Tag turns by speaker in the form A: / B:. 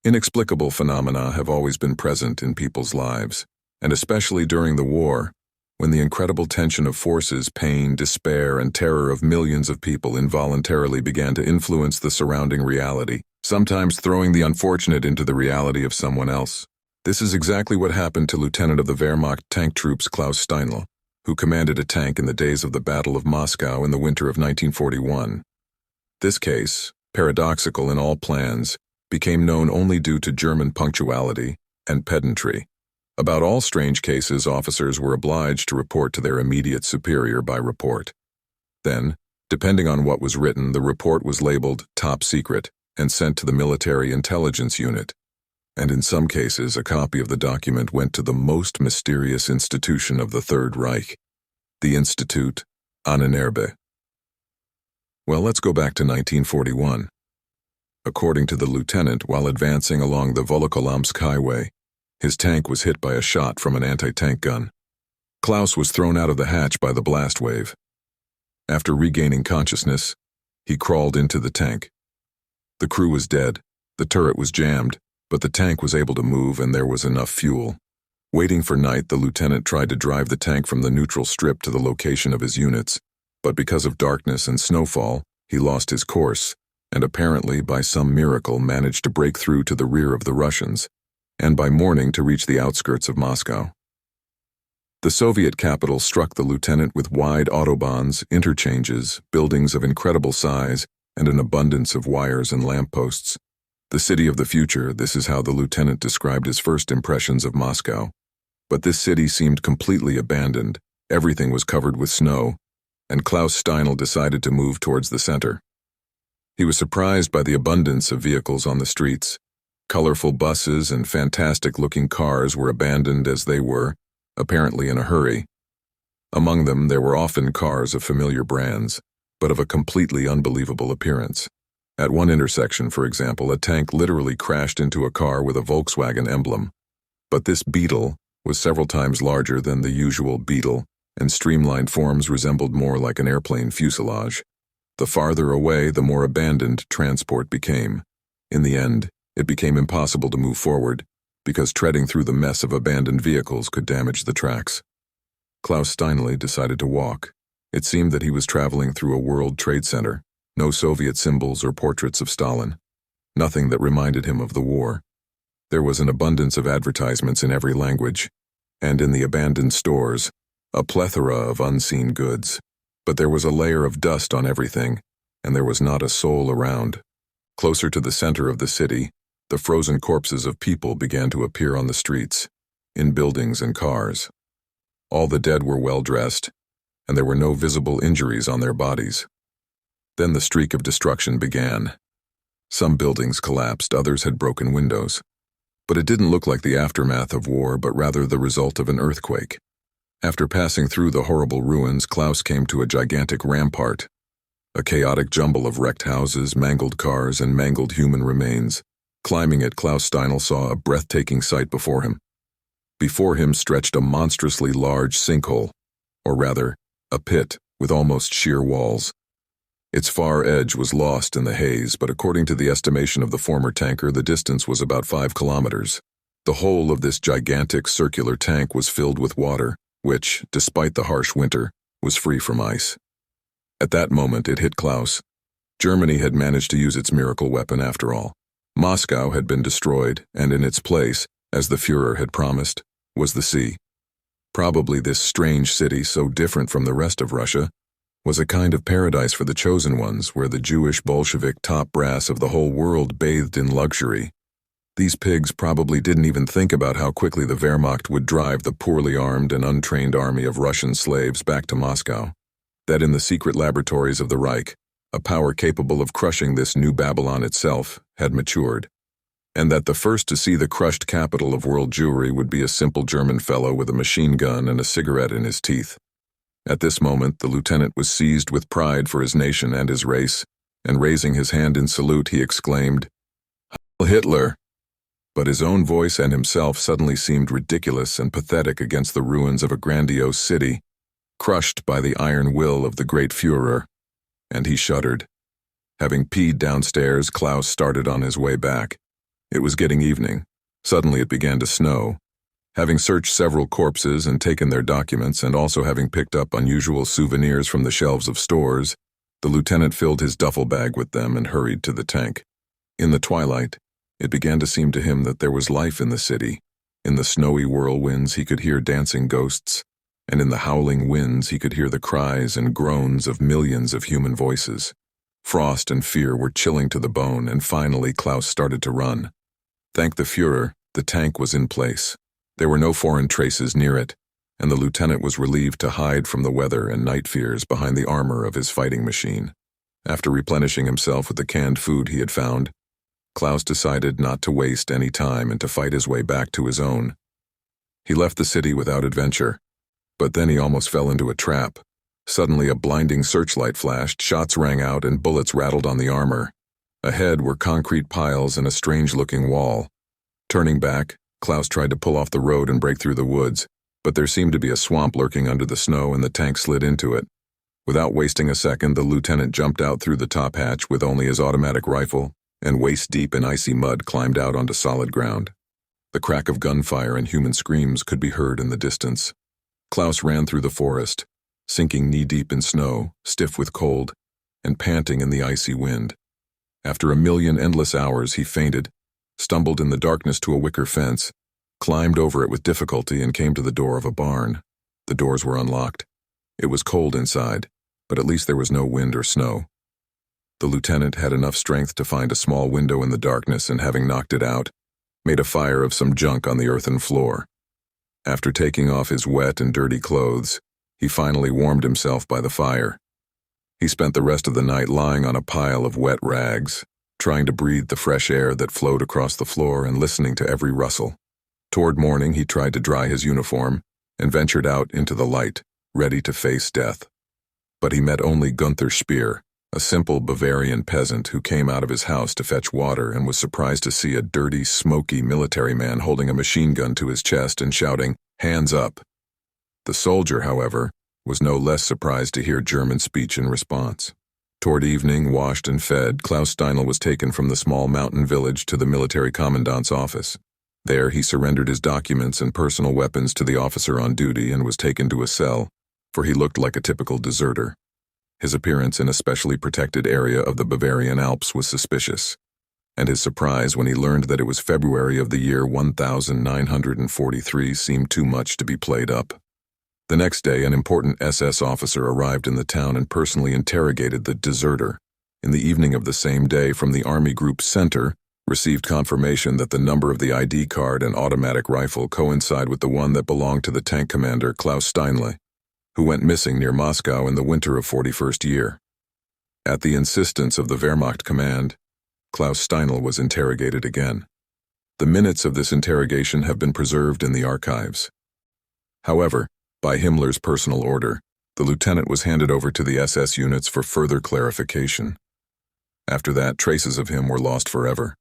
A: Inexplicable phenomena have always been present in people's lives, and especially during the war, when the incredible tension of forces, pain, despair, and terror of millions of people involuntarily began to influence the surrounding reality, sometimes throwing the unfortunate into the reality of someone else. This is exactly what happened to Lieutenant of the Wehrmacht tank troops Klaus Steinle, who commanded a tank in the days of the Battle of Moscow in the winter of 1941. This case, paradoxical in all plans, became known only due to German punctuality and pedantry. About all strange cases, officers were obliged to report to their immediate superior by report. Then, depending on what was written, the report was labeled top secret and sent to the military intelligence unit. And in some cases, a copy of the document went to the most mysterious institution of the Third Reich, the Institute Ahnenerbe. Well, let's go back to 1941. According to the lieutenant, while advancing along the Volokholamsk highway, his tank was hit by a shot from an anti-tank gun. Klaus was thrown out of the hatch by the blast wave. After regaining consciousness, he crawled into the tank. The crew was dead, the turret was jammed, but the tank was able to move and there was enough fuel. Waiting for night, the lieutenant tried to drive the tank from the neutral strip to the location of his units, but because of darkness and snowfall, he lost his course, and apparently, by some miracle, managed to break through to the rear of the Russians, and by morning to reach the outskirts of Moscow. The Soviet capital struck the lieutenant with wide autobahns, interchanges, buildings of incredible size, and an abundance of wires and lampposts. The city of the future, this is how the lieutenant described his first impressions of Moscow. But this city seemed completely abandoned, everything was covered with snow, and Klaus Steinle decided to move towards the center. He was surprised by the abundance of vehicles on the streets. Colorful buses and fantastic-looking cars were abandoned as they were, apparently in a hurry. Among them, there were often cars of familiar brands, but of a completely unbelievable appearance. At one intersection, for example, a tank literally crashed into a car with a Volkswagen emblem. But this Beetle was several times larger than the usual Beetle, and streamlined forms resembled more like an airplane fuselage. The farther away, the more abandoned transport became. In the end, it became impossible to move forward, because treading through the mess of abandoned vehicles could damage the tracks. Klaus Steinle decided to walk. It seemed that he was traveling through a World Trade Center, no Soviet symbols or portraits of Stalin, nothing that reminded him of the war. There was an abundance of advertisements in every language, and in the abandoned stores, a plethora of unseen goods. But there was a layer of dust on everything, and there was not a soul around. Closer to the center of the city, the frozen corpses of people began to appear on the streets, in buildings and cars. All the dead were well dressed, and there were no visible injuries on their bodies. Then the streak of destruction began. Some buildings collapsed, others had broken windows. But it didn't look like the aftermath of war, but rather the result of an earthquake. After passing through the horrible ruins, Klaus came to a gigantic rampart, a chaotic jumble of wrecked houses, mangled cars, and mangled human remains. Climbing it, Klaus Steinle saw a breathtaking sight before him. Before him stretched a monstrously large sinkhole, or rather, a pit with almost sheer walls. Its far edge was lost in the haze, but according to the estimation of the former tanker, the distance was about 5 kilometers. The whole of this gigantic circular tank was filled with water, which, despite the harsh winter, was free from ice. At that moment, it hit Klaus. Germany had managed to use its miracle weapon after all. Moscow had been destroyed, and in its place, as the Führer had promised, was the sea. Probably this strange city, so different from the rest of Russia, was a kind of paradise for the chosen ones, where the Jewish Bolshevik top brass of the whole world bathed in luxury. These pigs probably didn't even think about how quickly the Wehrmacht would drive the poorly armed and untrained army of Russian slaves back to Moscow. That in the secret laboratories of the Reich, a power capable of crushing this new Babylon itself had matured, and that the first to see the crushed capital of world Jewry would be a simple German fellow with a machine gun and a cigarette in his teeth. At this moment, the lieutenant was seized with pride for his nation and his race, and raising his hand in salute, he exclaimed, "Heil Hitler!" But his own voice and himself suddenly seemed ridiculous and pathetic against the ruins of a grandiose city, crushed by the iron will of the great Führer, and he shuddered. Having peed downstairs, Klaus started on his way back. It was getting evening. Suddenly it began to snow. Having searched several corpses and taken their documents, and also having picked up unusual souvenirs from the shelves of stores, the lieutenant filled his duffel bag with them and hurried to the tank. In the twilight, it began to seem to him that there was life in the city. In the snowy whirlwinds he could hear dancing ghosts, and in the howling winds he could hear the cries and groans of millions of human voices. Frost and fear were chilling to the bone, and finally Klaus started to run. Thank the Führer, the tank was in place. There were no foreign traces near it, and the lieutenant was relieved to hide from the weather and night fears behind the armor of his fighting machine. After replenishing himself with the canned food he had found, Klaus decided not to waste any time and to fight his way back to his own. He left the city without adventure, but then he almost fell into a trap. Suddenly a blinding searchlight flashed, shots rang out, and bullets rattled on the armor. Ahead were concrete piles and a strange-looking wall. Turning back, Klaus tried to pull off the road and break through the woods, but there seemed to be a swamp lurking under the snow and the tank slid into it. Without wasting a second, the lieutenant jumped out through the top hatch with only his automatic rifle, and waist-deep in icy mud climbed out onto solid ground. The crack of gunfire and human screams could be heard in the distance. Klaus ran through the forest, sinking knee-deep in snow, stiff with cold, and panting in the icy wind. After a million endless hours, he fainted, stumbled in the darkness to a wicker fence, climbed over it with difficulty, and came to the door of a barn. The doors were unlocked. It was cold inside, but at least there was no wind or snow. The lieutenant had enough strength to find a small window in the darkness, and having knocked it out, made a fire of some junk on the earthen floor. After taking off his wet and dirty clothes, he finally warmed himself by the fire. He spent the rest of the night lying on a pile of wet rags, trying to breathe the fresh air that flowed across the floor and listening to every rustle. Toward morning, he tried to dry his uniform and ventured out into the light, ready to face death. But he met only Gunther Speer, a simple Bavarian peasant who came out of his house to fetch water and was surprised to see a dirty, smoky military man holding a machine gun to his chest and shouting, "Hands up!" The soldier, however, was no less surprised to hear German speech in response. Toward evening, washed and fed, Klaus Steinle was taken from the small mountain village to the military commandant's office. There he surrendered his documents and personal weapons to the officer on duty and was taken to a cell, for he looked like a typical deserter. His appearance in a specially protected area of the Bavarian Alps was suspicious, and his surprise when he learned that it was February of the year 1943 seemed too much to be played up. The next day, an important SS officer arrived in the town and personally interrogated the deserter. In the evening of the same day, from the Army Group Center, received confirmation that the number of the ID card and automatic rifle coincide with the one that belonged to the tank commander Klaus Steinle, who went missing near Moscow in the winter of 41st year. At the insistence of the Wehrmacht command, Klaus Steinle was interrogated again. The minutes of this interrogation have been preserved in the archives. However, by Himmler's personal order, the lieutenant was handed over to the SS units for further clarification. After that, traces of him were lost forever.